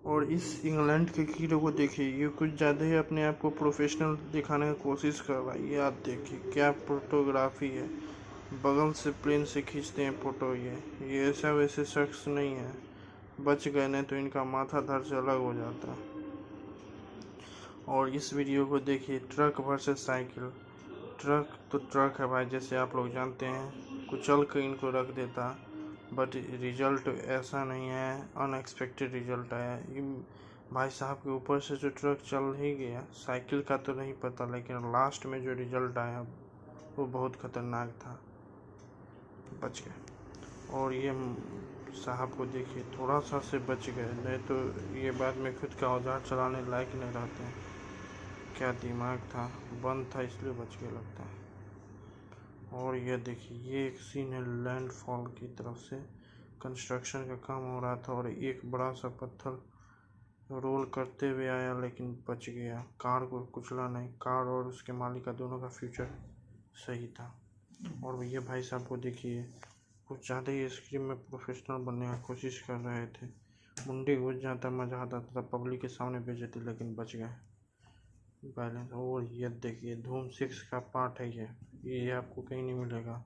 और इस इंग्लैंड के हीरो को देखिए, ये कुछ ज़्यादा ही अपने आप को प्रोफेशनल दिखाने की कोशिश कर रहा है। ये आप देखिए क्या फोटोग्राफी है, बगल से प्लेन से खींचते हैं फ़ोटो। ये ऐसा वैसे शख्स नहीं है, बच गए नहीं तो इनका माथा धड़ से अलग हो जाता। और इस वीडियो को देखिए, ट्रक वर्सेस साइकिल। ट्रक तो ट्रक है भाई, जैसे आप लोग जानते हैं, कुचल कर इनको रख देता, बट रिजल्ट ऐसा नहीं है, अनएक्सपेक्टेड रिजल्ट आया। भाई साहब के ऊपर से जो ट्रक चल ही गया, साइकिल का तो नहीं पता, लेकिन लास्ट में जो रिजल्ट आया वो बहुत खतरनाक था, बच गए। और ये साहब को देखिए, थोड़ा सा से बच गए, नहीं तो ये बाद में खुद का औजार चलाने लायक नहीं रहते हैं। क्या दिमाग था, बंद था इसलिए बच गए लगता है। और ये देखिए, ये एक सीन है लैंडफॉल की तरफ से, कंस्ट्रक्शन का काम हो रहा था और एक बड़ा सा पत्थर रोल करते हुए आया, लेकिन बच गया, कार को कुचला नहीं। कार और उसके मालिक का दोनों का फ्यूचर सही था। और ये भाई साहब को देखिए, कुछ ज़्यादा ही स्क्रीन में प्रोफेशनल बनने की कोशिश कर रहे थे, मुंडी घुस जाता, मजा आता था, पब्लिक के सामने बेइज्जती, लेकिन बच गए बैलेंस। और ये देखिए, धूम 6 का पार्ट है ये आपको कहीं नहीं मिलेगा,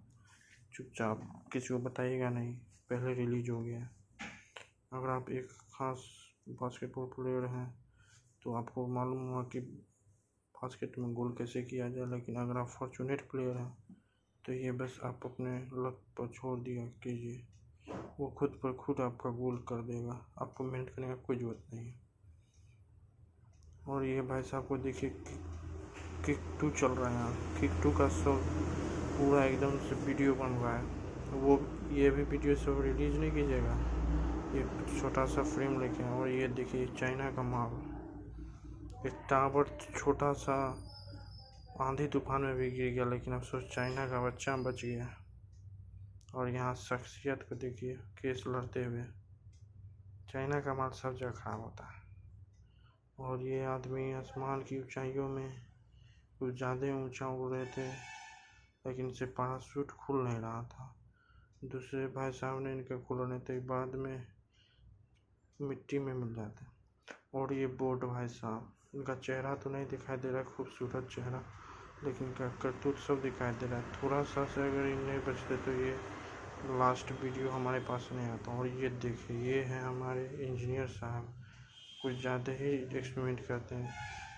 चुपचाप किसी को बताइएगा नहीं, पहले रिलीज हो गया। अगर आप एक खास बास्केटबॉल प्लेयर हैं तो आपको मालूम हुआ कि बास्केट में गोल कैसे किया जाए, लेकिन अगर आप फॉर्चुनेट प्लेयर हैं तो ये बस आप अपने लक पर छोड़ दिया कीजिए, वो खुद पर खुद आपका गोल कर देगा, आपको मेहनत करने का कोई ज़रूरत नहीं है। और ये भाई साहब को देखिए, किक 2 चल रहा है यहाँ, किक 2 का सब पूरा एकदम से वीडियो बन रहा है। वो ये भी वीडियो सब रिलीज नहीं कीजिएगा, ये छोटा सा फ्रेम लेके। और ये देखिए, चाइना का माल, एक टावर छोटा सा आंधी तूफान में भी गिर गया, लेकिन अफसोस चाइना का बच्चा बच गया। और यहाँ शख्सियत को देखिए, केस लड़ते हुए। चाइना का माल सब जगह खराब होता है। और ये आदमी आसमान की ऊंचाइयों में कुछ ज़्यादा ऊंचा उड़ रहे थे, लेकिन इनसे पैराशूट खुल नहीं रहा था। दूसरे भाई साहब ने इनके खुलने थे, बाद में मिट्टी में मिल जाते। और ये बोट भाई साहब, इनका चेहरा तो नहीं दिखाई दे रहा, खूबसूरत चेहरा, लेकिन इनका करतूत सब दिखाई दे रहा है। थोड़ा सा से अगर इन नहीं बचते तो ये लास्ट वीडियो हमारे पास नहीं आता। और ये देखिए, ये हैं हमारे इंजीनियर साहब, कुछ ज़्यादा ही एक्सपेरिमेंट करते हैं।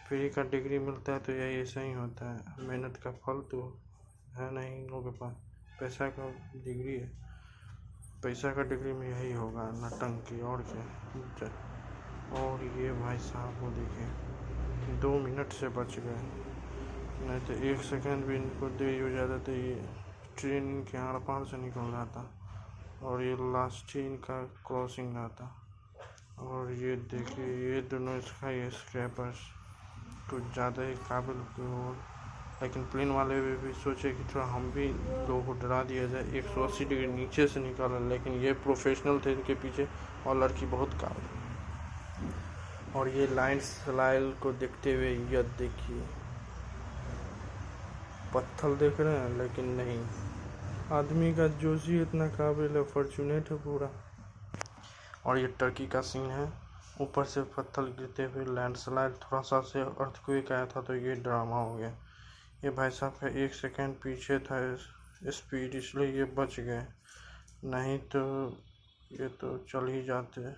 फ्री का डिग्री मिलता है तो यही ऐसा ही होता है, मेहनत का फल तो है नहीं इन लोगों के पास, पैसा का डिग्री है, पैसा का डिग्री में यही होगा, नटंकी और क्या। और ये भाई साहब को देखिए, 2 मिनट से बच गए, नहीं तो 1 सेकंड भी इनको देरी हो जाता तो ये ट्रेन इनके आर पार से निकल जाता और ये लास्ट ही इनका क्रॉसिंग आता। और ये देखिए, ये दोनों स्काई स्क्रैपर्स कुछ ज़्यादा ही काबिल हो, लेकिन प्लेन वाले भी सोचे कि थोड़ा हम भी लोगों को डरा दिया जाए, 180 डिग्री नीचे से निकाला, लेकिन ये प्रोफेशनल थे इनके पीछे, और लड़की बहुत काबिल। और ये लाइन स्लाइड को देखते हुए, यह देखिए, पत्थर देख रहे हैं लेकिन नहीं, आदमी का जोश ही इतना काबिल है, फॉर्चुनेट है पूरा। और ये टर्की का सीन है, ऊपर से पत्थर गिरते हुए लैंडस्लाइड, थोड़ा सा से अर्थक्वेक आया था तो ये ड्रामा हो गया। ये भाई साहब का 1 सेकंड पीछे था स्पीड, इसलिए ये बच गए, नहीं तो ये तो चल ही जाते।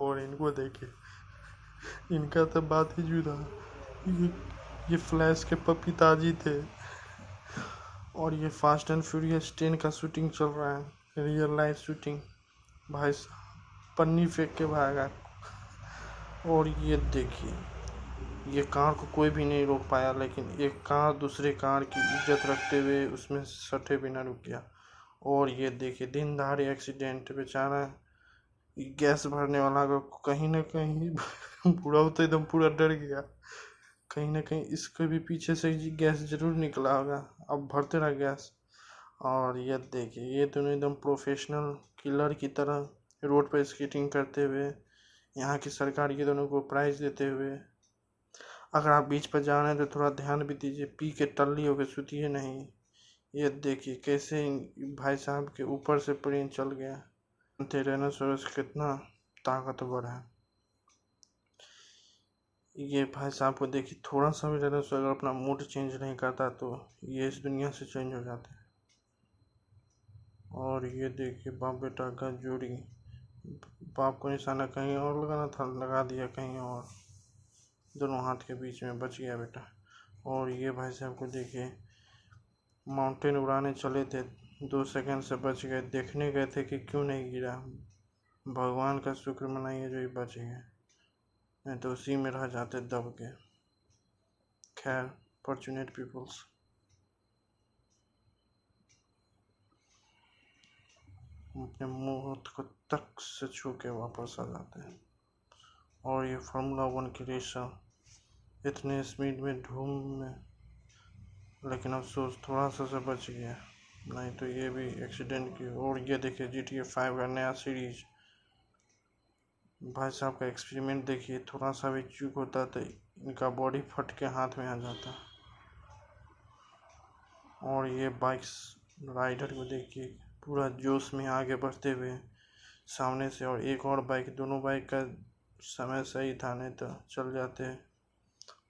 और इनको देखिए, इनका तो बात ही जुदा, ये फ्लैश के पिताजी थे। और ये फास्ट एंड फ्यूरियस 10 का शूटिंग चल रहा है, रियल लाइफ शूटिंग, भाई साहब पन्नी फेंक के भागा। और ये देखिए, ये कार को कोई भी नहीं रोक पाया, लेकिन एक कार दूसरे कार की इज्जत रखते हुए उसमें सटे बिना रुक गया। और ये देखिए, दिन दहाड़े एक्सीडेंट, बेचारा गैस भरने वाला को कहीं ना कहीं बुढ़ा तो एकदम पूरा डर गया, कहीं ना कहीं इसके भी पीछे से गैस जरूर निकला होगा, अब भरते रहा गैस। और ये देखिए, ये दोनों एकदम प्रोफेशनल किलर की तरह रोड पर स्केटिंग करते हुए, यहाँ की सरकार ये दोनों को प्राइज देते हुए। अगर आप बीच पर जा रहे हैं तो थोड़ा ध्यान भी दीजिए, पी के टल्ली होकर सुतिए नहीं। ये देखिए कैसे भाई साहब के ऊपर से प्लेन चल गया, टायरेनोसोरस कितना ताकतवर है। ये भाई साहब को देखिए, थोड़ा सा भी टायरेनोसोरस अगर अपना मूड चेंज नहीं करता तो ये इस दुनिया से चेंज हो जाते हैं। और ये देखिए बाप बेटा का जोड़ी, बाप को निशाना कहीं और लगाना था, लगा दिया कहीं और, दोनों हाथ के बीच में, बच गया बेटा। और ये भाई साहब को देखिए, माउंटेन उड़ाने चले थे, 2 सेकंड से बच गए, देखने गए थे कि क्यों नहीं गिरा। भगवान का शुक्र मनाइए जो ही बच गए, नहीं तो उसी में रह जाते दब के। खैर, फॉर्चुनेट पीपल्स। अपने मुंह को तक से छू के वापस आ जाते हैं। और ये फार्मूला 1 की रेस इतने स्पीड में धूम में, लेकिन अफसोस थोड़ा सा से बच गया, नहीं तो ये भी एक्सीडेंट की। और ये देखिए GTA 5 का नया सीरीज, भाई साहब का एक्सपेरिमेंट देखिए, थोड़ा सा भी चूक होता तो इनका बॉडी फट के हाथ में आ जाता। और ये बाइक्स राइडर को देखिए, पूरा जोश में आगे बढ़ते हुए सामने से, और एक और बाइक, दोनों बाइक का समय सही था, नहीं तो चल जाते।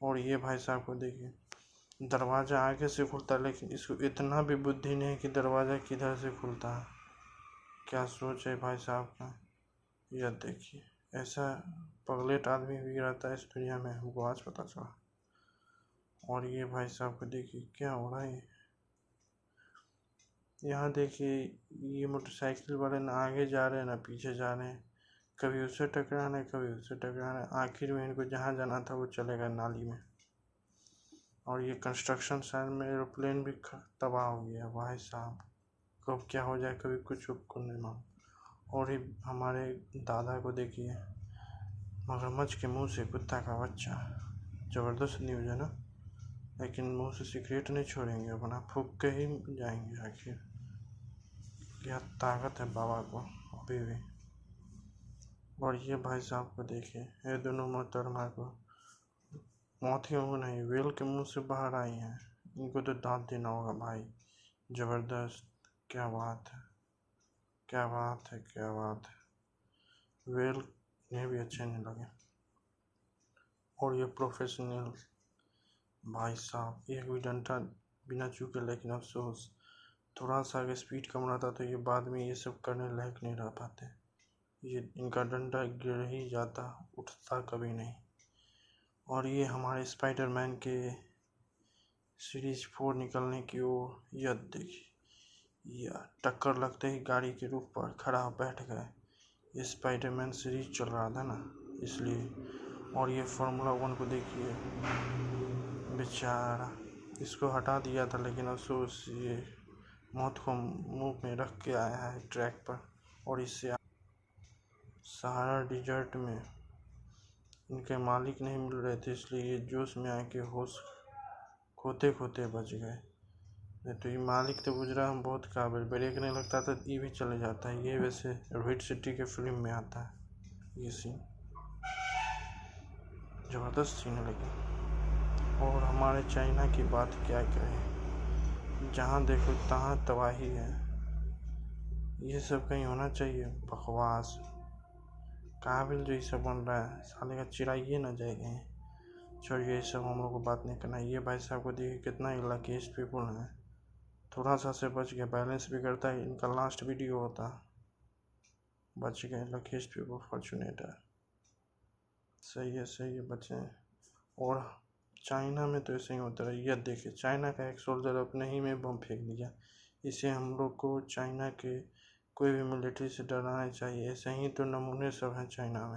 और ये भाई साहब को देखिए, दरवाज़ा आगे से खुलता है, लेकिन इसको इतना भी बुद्धि नहीं कि दरवाज़ा किधर से खुलता है। क्या सोच है भाई साहब का। यह देखिए, ऐसा पगलेट आदमी भी रहता है इस दुनिया में, हमको आज पता चला। और ये भाई साहब को देखिए क्या हो रहा है। यहाँ देखिए, ये मोटरसाइकिल वाले ना आगे जा रहे हैं ना पीछे जा रहे हैं, कभी उससे टकराना है कभी उससे टकराना है। आखिर में इनको जहाँ जाना था वो चले गए नाली में। और ये कंस्ट्रक्शन साइड में एरोप्लेन भी तबाह हो गया भाई साहब, कब क्या हो जाए कभी कुछ को नहीं मालूम। और ये हमारे दादा को देखिए, मगरमच्छ के मुंह से कुत्ता का बच्चा, ज़बरदस्त न्यूज़ है ना। लेकिन मुंह से सिगरेट नहीं छोड़ेंगे, अपना फूक के ही जाएंगे। आखिर क्या ताकत है बाबा को अभी भी। और ये भाई साहब को देखिए, ये दोनों मोहतरमा को मौत के मुँह नहीं, वेल के मुंह से बाहर आई हैं। इनको तो दांत देना होगा भाई, ज़बरदस्त। क्या बात है, क्या बात है, क्या बात है। वेल इन्हें भी अच्छे नहीं लगे। और ये प्रोफेशनल भाई साहब, एक भी डंडा बिना चूके, लेकिन अफसोस थोड़ा सा अगर स्पीड कम रहता तो ये बाद में ये सब करने लायक नहीं रह पाते। ये इनका डंडा गिर ही जाता, उठता कभी नहीं। और ये हमारे स्पाइडरमैन के सीरीज 4 निकलने की ओर, यह देखिए, यह टक्कर लगते ही गाड़ी के रूफ पर खड़ा बैठ गए। ये स्पाइडरमैन सीरीज चल रहा था ना, इसलिए। और ये फार्मूला 1 को देखिए, बेचारा, इसको हटा दिया था, लेकिन अफसोस ये मौत को मुंह में रख के आया है ट्रैक पर। और इससे सहारा डिजर्ट में इनके मालिक नहीं मिल रहे थे, इसलिए ये जोश में आके होश खोते खोते बच गए। नहीं तो ये मालिक तो गुजरा हम बहुत काबिल, ब्रेक नहीं लगता तो ये भी चले जाता है। ये वैसे रोहित शेट्टी के फिल्म में आता है ये सीन, ज़बरदस्त सीन है। लेकिन और हमारे चाइना की बात क्या करें, जहाँ देखो तहाँ तबाही है। ये सब कहीं होना चाहिए बकवास, काबिल जो ये सब बन रहा है, साले का चिराइए ना जाएगा। छोड़िए, ये सब हम लोग को बात नहीं करना। ये भाई साहब को देखिए कितना ही लकीस्ट पीपल है, थोड़ा सा से बच गया, बैलेंस बिगड़ता है इनका लास्ट वीडियो होता, बच गए। लकीस्ट पीपल, फॉर्चुनेट है। सही है बच्चे। और चाइना में तो ऐसे ही होता है। यह देखिए, चाइना का एक सोल्जर अपने ही में बम फेंक दिया। इसे हम लोग को चाइना के कोई भी मिलिट्री से डराना चाहिए। ऐसे ही तो नमूने सब हैं चाइना में।